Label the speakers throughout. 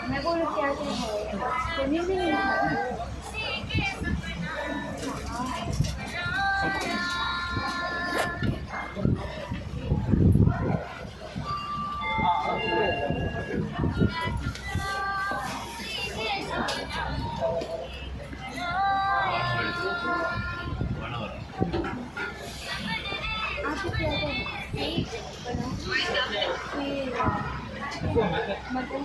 Speaker 1: मैं बोल क्या क्या है तो नहीं है आपको क्या मटन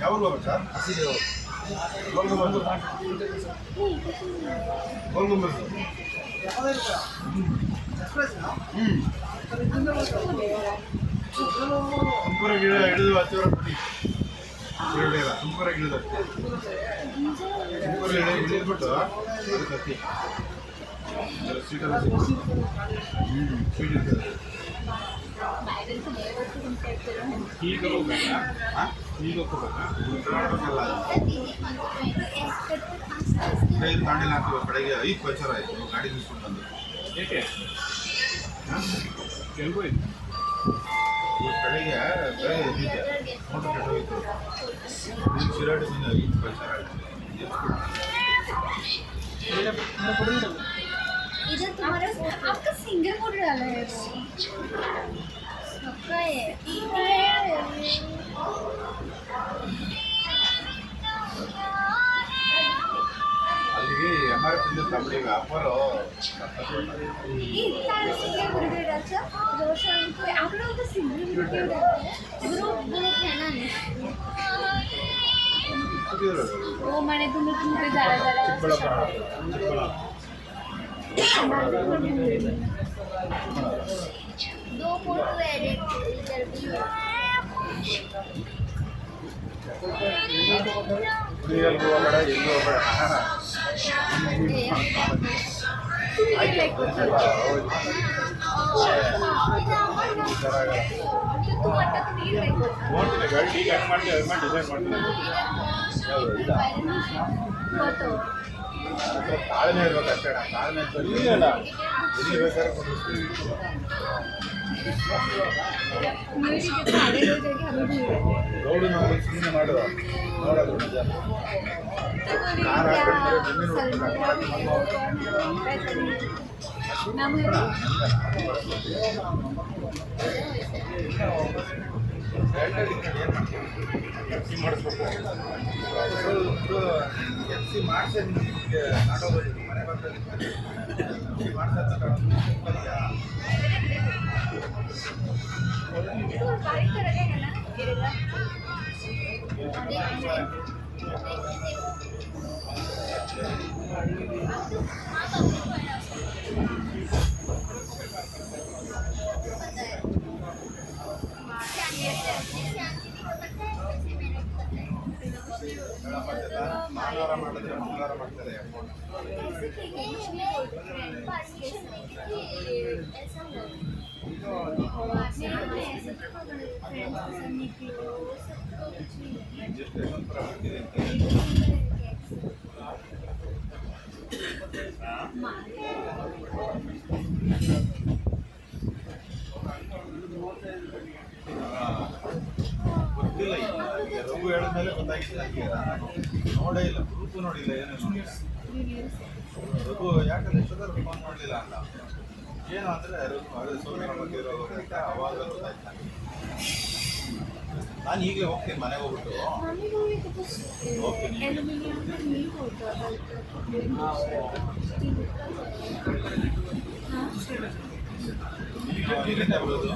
Speaker 2: ಯಾವ ಊರು ಸರ್? ಗೋಲ್ ಗುಂಬಜ್ ತುಮಕೂರಿಗೆ ಹಿಡಿದು ಹತ್ತಿರ ತುಮಕೂರಿಗೆ ಇಳಿದ್ಬಿಟ್ಟು ಅದಕ್ಕೆ ಸ್ವೀಟಲ್ಲಿ ಸ್ವೀಟ್ ಇರ್ತದೆ. ಈಗ ಹೋಗ್ಬೇಕಾ? ಈಗ ಹೋಗ್ಬೇಕಾ? ಐದು ದಾಂಡಿಲ್ ಹಾಕಿವ ಕಡೆಗೆ 5 ಪಂಚರ್ ಆಯಿತು, ಗಾಡಿ ನಿಲ್ಸ್ಕೊಂಡು ಬಂದು. ಏಕೆ ಎಲ್ಗೂ ಇತ್ತು ಈ ಕಡೆಗೆ ಬೆಳೆ ಎದ್ದಿದ್ದೆ, ಮೋಟರ್ ಕೆಟ್ಟೋಗಿತ್ತು. ಇಲ್ಲಿ ಶಿರಾಡಿನಿಂದ 5 ಪಂಚರ್ ಆಯಿತು.
Speaker 1: इधर तुम्हारा आपका सिंगल कोड डाला है वो सबका है
Speaker 2: ಅಲ್ಲಿಗೆ MRF ಇಂದ ತಮಿಳಿಗೆ ಆಫರು
Speaker 1: इतना सिंगल कोड डाला था दोस्तों को आप लोग तो सिंगल कोड डाला है ग्रुप है ना वो मैंने तुम पे जा दो फोटो एडिट इधर भी
Speaker 2: ಎಲ್ಲಿ ಹೋಗಬೇಡ, ಎಲ್ಲೂ ಹೋಗಬೇಡ. ನೋಡ್ತೀನಿ ಗಾಡಿ ಟೀ ಕಟ್ ಮಾಡ್ತೀವಿ, ಅದ್ರ ಮೇಲೆ ಡಿಸೈನ್ ಮಾಡ್ತೀನಿ. ತಾಳ್ಮೆ ಇರ್ಬೇಕು ಅಷ್ಟೇ. ತಾಳ್ಮೆ ಇಲ್ಲ ಎಲ್ಲಿ ಬೇಕಾದ್ರೆ ಗೌಡು ನಮಗೆ ಸುಮ್ಮನೆ ಮಾಡುವ ನೋಡೋದು ನಿಜ. FC ಮಾಡಿಸ್ಬೇಕು. FC ಮಾಡಿಸಿ ಆಟೋ ಮನೆ ಬರ್ತದೆ. FC ಮಾಡ್ಸೋದು ಭಾನುವಾರ ಮಾಡಿದ್ರೆ ಮಂಗಳವಾರ ಮಾಡ್ತಾರೆ. ಜಸ್ಟ್ ಗೊತ್ತಿಲ್ಲ ಈಗ ರಘು ಹೇಳಿದ್ಮೇಲೆ ಗೊತ್ತಾಗಿತ್ತು ನನಗೆ. ನಾನು ನೋಡೇ ಇಲ್ಲ, ಗ್ರೂಪು ನೋಡಿಲ್ಲ, ಏನೂ ನೋಡಿಲ್ಲ. ರಘು ಯಾಕಂದ್ರೆ ಎಷ್ಟೊತ್ತರ ಫೋನ್ ಮಾಡಲಿಲ್ಲ ಅಂತ. ಏನು ಅಂದರೆ ರಘು ಅದೇ ಸೋಮ್ಯನ ಬಗ್ಗೆ ಇರೋ ಅಂತ ಅವಾಗ ಗೊತ್ತಾಯ್ತು ನನಗೆ. ನಾನು ಈಗಲೇ ಹೋಗ್ತೀನಿ ಮನೆಗೆ ಹೋಗ್ಬಿಟ್ಟು. ಹೋಗ್ತೀನಿ. ಈಗ ಇಲ್ಲಿಂದ ಬರೋದು